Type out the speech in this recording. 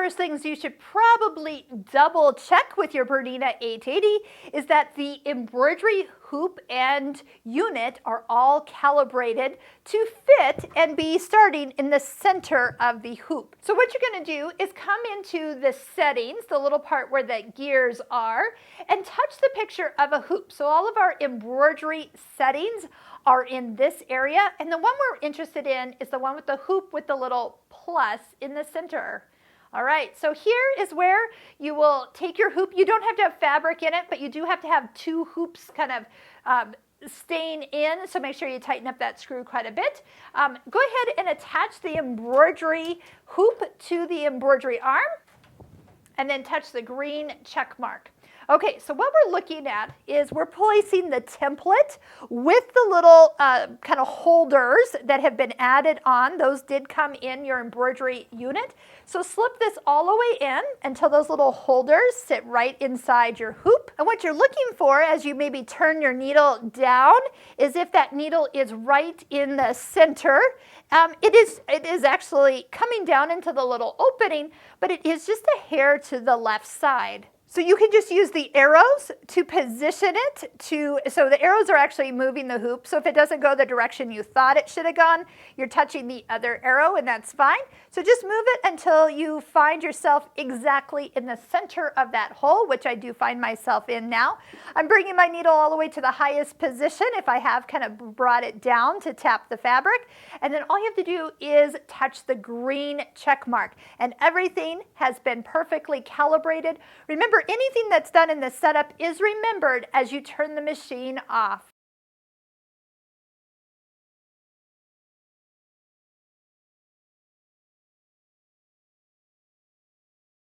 first things you should probably double check with your Bernina 880 is that the embroidery hoop and unit are all calibrated to fit and be starting in the center of the hoop. So what you're going to do is come into the settings, the little part where the gears are, and touch the picture of a hoop. So all of our embroidery settings are in this area, and the one we're interested in is the one with the hoop with the little plus in the center. All right, so here is where you will take your hoop. You don't have to have fabric in it, but you do have to have two hoops kind of staying in, so make sure you tighten up that screw quite a bit. Go ahead and attach the embroidery hoop to the embroidery arm, and then touch the green check mark. Okay, so what we're looking at is we're placing the template with the little kind of holders that have been added on. Those did come in your embroidery unit. So slip this all the way in until those little holders sit right inside your hoop. And what you're looking for as you maybe turn your needle down is if that needle is right in the center. It is actually coming down into the little opening, but it is just a hair to the left side. So you can just use the arrows to position it so the arrows are actually moving the hoop. So if it doesn't go the direction you thought it should have gone, you're touching the other arrow and that's fine. So just move it until you find yourself exactly in the center of that hole, which I do find myself in now. I'm bringing my needle all the way to the highest position if I have kind of brought it down to tap the fabric. And then all you have to do is touch the green check mark and everything has been perfectly calibrated. Remember, anything that's done in the setup is remembered as you turn the machine off.